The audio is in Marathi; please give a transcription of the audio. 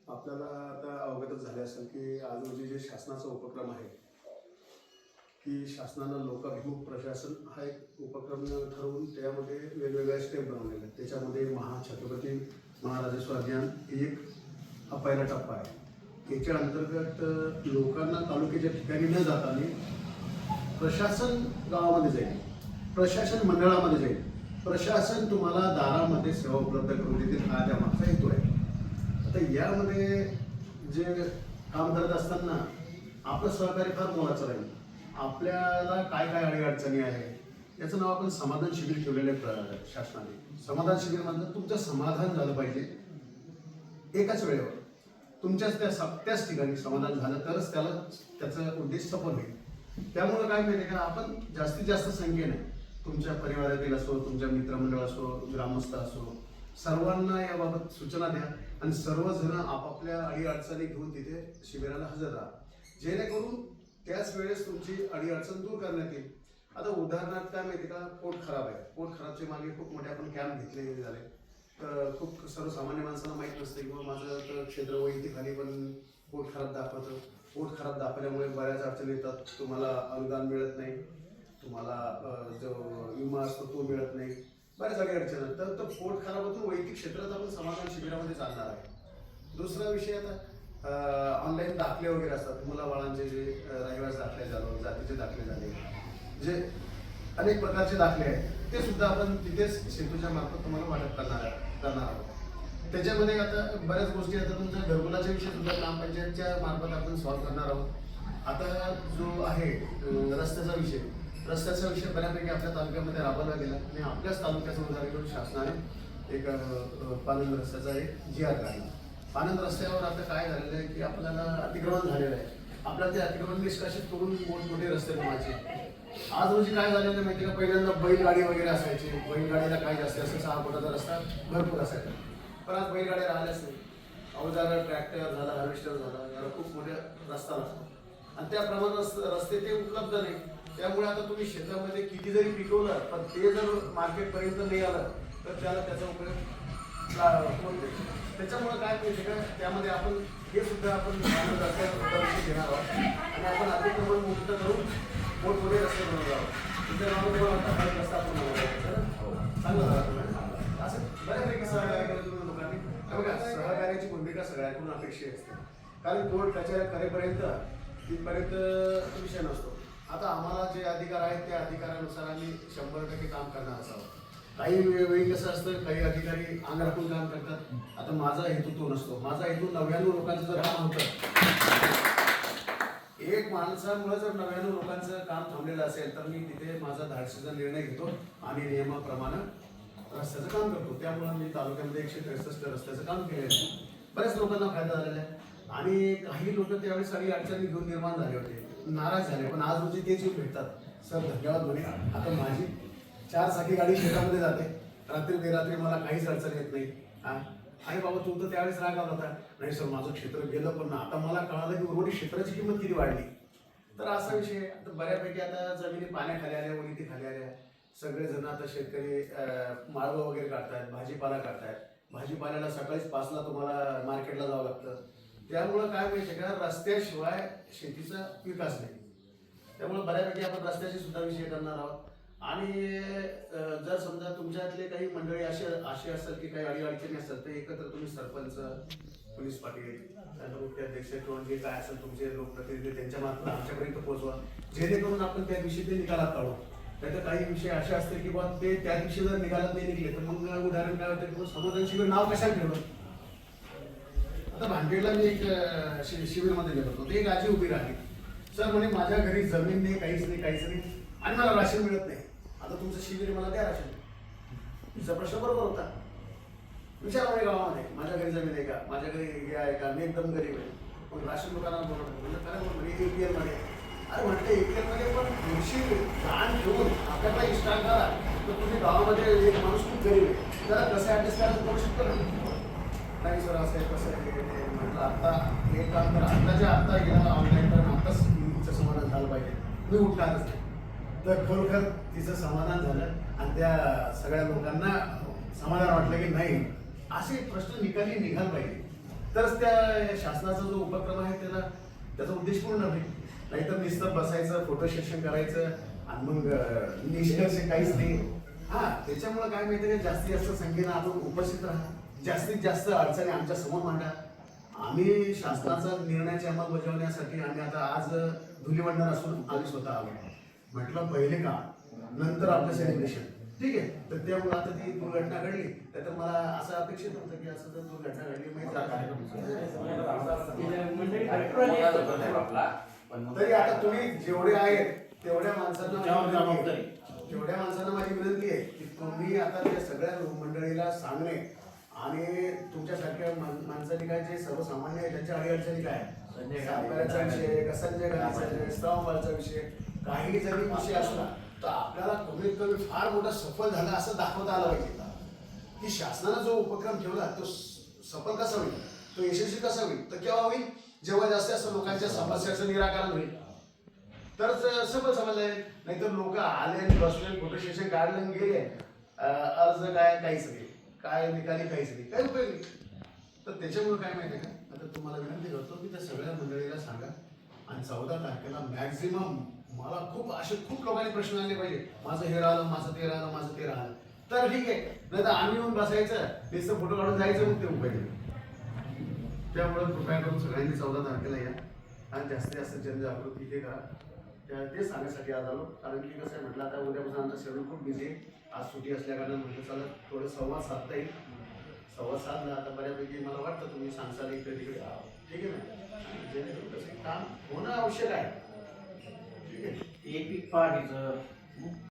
आपल्याला आता अवगतच झाले असेल की आज रोजी जे शासनाचा उपक्रम आहे की शासनानं लोकाभिमुख प्रशासन हा एक उपक्रम ठरवून त्यामध्ये वेगवेगळ्या स्टेप बनवलेले आहेत. त्याच्यामध्ये महाछत्रपती महाराजस्व अभियान ही एक हा पहिला टप्पा आहे. याच्या अंतर्गत लोकांना तालुक्याच्या ठिकाणी न जाताना प्रशासन गावामध्ये जाईल, प्रशासन मंडळामध्ये जाईल, प्रशासन तुम्हाला दारामध्ये सेवा उपलब्ध करून देतील, हा त्यामागचा हेतू आहे. आता यामध्ये जे काम करत असताना आपलं सहकार्य फार मोलाचं राहील. आपल्याला काय काय अडीअडचणी आहे याचं नाव आपण समाधान शिबिर ठेवलेलं आहे शासनाने. समाधान शिबिर म्हणजे तुमचं समाधान झालं पाहिजे एकाच वेळेवर, तुमच्याच त्याच ठिकाणी समाधान झालं तरच त्याचा उद्देश सफल होईल. त्यामुळे काय माहिती आहे का, आपण जास्तीत जास्त संख्येने तुमच्या परिवारातील असो, तुमच्या मित्रमंडळ असो, ग्रामस्थ असो, सर्वांना याबाबत सूचना द्या आणि सर्वजण आपापल्या अडीअडचणी घेऊन तिथे शिबिराला हजर राहा, जेणेकरून त्याच वेळेस तुमची अडीअडचण दूर करण्यात येईल. आता उदाहरणार्थ काय माहिती का, पोट खराब आहे, पोट खराबचे मागे खूप मोठे आपण कॅम्प घेतले झाले. तर खूप सर्वसामान्य माणसांना माहीत नसते किंवा माझं तर क्षेत्र वैयक्तिक पण पोट खराब दाखवतं. पोट खराब दाखवल्यामुळे बऱ्याच अडचणी येतात. तुम्हाला अनुदान मिळत नाही, तुम्हाला जो विमा असतो तो मिळत नाही, बऱ्याच काही अडचणी. तर पोट खराबातून वैयक्तिक क्षेत्रात आपण समाधान शिबिरामध्ये चालणार आहे. दुसरा विषय आता ऑनलाईन दाखले वगैरे असतात, मुलाबाळांचे जे रहिवास दाखले झाले, जातीचे दाखले झाले, जे अनेक प्रकारचे दाखले आहेत ते सुद्धा आपण तिथेच सेतूच्या मार्फत तुम्हाला वाटप करणार आहोत. त्याच्यामध्ये आता बऱ्याच गोष्टी, आता तुमच्या घरकुलाच्या विषयी सुद्धा ग्रामपंचायतच्या मार्फत आपण सॉल्व्ह करणार आहोत. आता जो आहे रस्त्याचा विषय बऱ्यापैकी आपल्या तालुक्यामध्ये राबवला गेला आणि आपल्याच तालुक्याचं उदाहरण घेऊन शासनाने एक पानंद रस्त्याचा एक GR काढला. पानंद रस्त्यावर आता काय झालेलं आहे की आपल्याला अतिक्रमण झालेलं आहे. आपल्याला ते अतिक्रमण निष्कासित करून मोठमोठे रस्ते बनवायचे. आज रोजी काय झालेलं माहिती का, पहिल्यांदा बैलगाडी वगैरे असायची, बैलगाडीला काय जास्त असं 6 फुटाचा रस्ता भरपूर असायचा. पण आज बैलगाड्या राहिल्याच नाही. अवजार ट्रॅक्टर झाला, हार्वेस्टर झाला, याला खूप मोठा रस्ता लागतो आणि त्याप्रमाणे रस्ते ते उपलब्ध नाही. त्यामुळे आता तुम्ही शेतामध्ये किती जरी पिकवलं पण ते जर मार्केटपर्यंत नाही आलं तर त्याचा उपयोग होत नाही. त्याच्यामुळे काय माहिती का, त्यामध्ये आपण हे सुद्धा आपण रस्त्याविषयी घेणार आहोत आणि आपण अतिक्रमण मुक्त करून मोठमोठे रस्ते बनवणार आहोत. तुमच्या नावाने रस्ता आपण चांगला झाला. असं बऱ्यापैकी सहकार्य केलं तुम्ही लोकांनी. बघा, सहकार्याची भूमिका सगळ्यांकडून अपेक्षित असते, कारण कोर्ट कचेऱ्या करेपर्यंत तिथपर्यंत विषय नसतो. आता आम्हाला जे अधिकार आहेत त्या अधिकारानुसार आम्ही 100% काम करणार असावं. काही वेळी कसं असतं, काही अधिकारी अंग राखून काम करतात. आता माझा हेतू तो नसतो. माझा हेतू 99 लोकांचं जर काम होतं, एक माणसामुळे जर 99 लोकांचं काम थांबलेलं असेल तर मी तिथे माझा धाडसीचा निर्णय घेतो आणि नियमाप्रमाणे रस्त्याचं काम करतो. त्यामुळे मी तालुक्यामध्ये 163 रस्त्याचं काम केलेलं आहे. बऱ्याच लोकांना फायदा झालेला आहे आणि काही लोक त्यावेळेस काही अडचणी घेऊन निर्माण झाले होते, नाराज झाले, पण आज रोजी तेच येऊन भेटतात. सर धन्यवाद म्हणे, आता माझी 4 चाकी गाडी शेतामध्ये जाते, रात्री बेरात्री मला काहीच अडचण येत नाही. आणि बाबा तू तर त्यावेळेस राग आला होता, नाही सर माझं क्षेत्र गेलं पण आता मला कळालं की उर्वरित क्षेत्राची किंमत किती वाढली. तर असा विषय आता बऱ्यापैकी आता जमिनी पाण्याखाली आल्या, वनिती खाली आल्या. सगळेजण आता शेतकरी माळवं वगैरे काढतायत, भाजीपाला काढतायत. भाजीपाल्याला सकाळीच 5ला तुम्हाला मार्केटला जावं लागतं. त्यामुळं काय माहिती का, रस्त्याशिवाय शेतीचा विकास नाही. त्यामुळे बऱ्यापैकी आपण रस्त्याचे सुद्धा विषय करणार आहोत. आणि जर समजा तुमच्यातले काही मंडळी अशी असेल की काही अडीअडचणी असेल तर एकत्र तुम्ही सरपंच, पोलीस पाटील, मुख्य अध्यक्ष किंवा जे काय असेल तुमचे लोकप्रतिनिधी त्यांच्या मार्फत आमच्यापर्यंत पोहोचवा, जेणेकरून आपण त्या दिवशी ते निकालात काढू. नाहीतर काही विषय असे असतील की बाबा ते त्या दिवशी जर निकालात नाही निघले तर मग उदाहरण काय होतं की समाधान शिबिर नाव कशाला ठेवलं. आता भांडेडला मी एक शिबिरमध्ये गेलो होतो, एक आजी उभी राहिली. सर म्हणे माझ्या घरी जमीन नाही, काहीच नाही आणि मला राशन मिळत नाही. आता तुमचं शिबिर मला द्या राशन. तिचा प्रश्न बरोबर होता. विचारा म्हणे गावामध्ये माझ्या घरी जमीन आहे का, माझ्या घरी हे आहे का, मी एकदम गरीब आहे, पण राशन दुकानात बोलत म्हणजे काय म्हणजे APL मध्ये. अरे म्हटलं APL मध्ये पण थोडीशी दान घेऊन आपल्याला इन्स्टॉल करा तर तुम्ही गावामध्ये एक माणूस खूप गरीब आहे, त्याला कसं ऍडजस्ट करायचं करू शकतो ना. नाही सर असं आहे कसं आहे म्हटलं, आता एक काम करा, आता गेला ऑनलाईन तर आताच तिचं समाधान झालं पाहिजे, मी उठणारच नाही. तर खरोखर तिचं समाधान झालं आणि त्या सगळ्या लोकांना समाधान वाटलं की नाही असे प्रश्न निघायला पाहिजे. तरच त्या शासनाचा जो उपक्रम आहे त्याचा उद्देश पूर्ण होईल. नाहीतर नुसतं बसायचं, फोटो सेशन करायचं आणि मग निष्कर्ष काहीच नाही. हा, त्याच्यामुळे काय माहिती का, जास्तीत जास्त संख्येनं आपण उपस्थित राहा, जास्तीत जास्त अडचणी आमच्या समोर मांडा. आम्ही शासनाचा निर्णयाची अंमलबजावण्यासाठी आम्ही आता आज धुलीवंदन असून आम्ही स्वतः आलो. म्हटलं पहिले का, नंतर आपलं सेलिब्रेशन. ठीक आहे, तर त्यामुळे आता ती दुर्घटना घडली, तर मला असं अपेक्षित होतं की असं जर दुर्घटना घडली माहिती तरी आता तुम्ही जेवढे आहेत तेवढ्या माणसांना माझी विनंती आहे की तुम्ही आता त्या सगळ्या मंडळीला सांगणे आणि तुमच्यासारख्या माणसांनी काय, जे सर्वसामान्य आहे त्यांच्या अडीअडचणी काय, सातबाऱ्याचा विषय, संजय गांधीचा विषय, स्तंभाचा विषय, काही जरी विषय असला तर आपल्याला कमीत कमी फार मोठा सफल झाला असं दाखवता आलं पाहिजे की शासनानं जो उपक्रम ठेवला तो सफल कसा होईल, तो यशस्वी कसा होईल. तर केव्हा होईल, जेव्हा जास्तीत जास्त लोकांच्या समस्याचं निराकरण होईल, तरच सफल समजलं. नाहीतर लोक आले आणि बसले, फोटो सेशन काढले आणि गेले, अर्ज काय काहीच नाही, काय निकाली काहीच नाही, काही उपयोग नाही. तर त्याच्यामुळे काय माहिती आहे का, आता तुम्हाला विनंती करतो की त्या सगळ्या मंडळीला सांगा आणि 14 तारखेला मॅक्झिमम, मला खूप लोकांनी प्रश्न आले पाहिजे, माझं हे राहिलं, माझं ते राहिलं, माझं ते राहिलं, तर ठीक आहे. नाही तर आम्ही येऊन बसायचं, नुसतं फोटो काढून जायचं, मग ते उपाय. त्यामुळे कृपया करून सगळ्यांनी 14 तारखेला या आणि जास्तीत जास्त जनजागृती हे करा. ते सांगण्यासाठी आज आलो. कारण की कसं आहे म्हटलं, आता उद्यापासून आमचं शेड्यूल खूप बिझी आहे. आज सुट्टी असल्या कारणानं म्हटलं चला थोडं संवाद साधता येईल. संवाद साधला आता बऱ्यापैकी मला वाटतं तुम्ही सांगसाल इकडे तिकडे, ठीक आहे ना, जेणेकरून कसं काम होणं आवश्यक आहे. ठीक आहे. एपिक पार्टीचं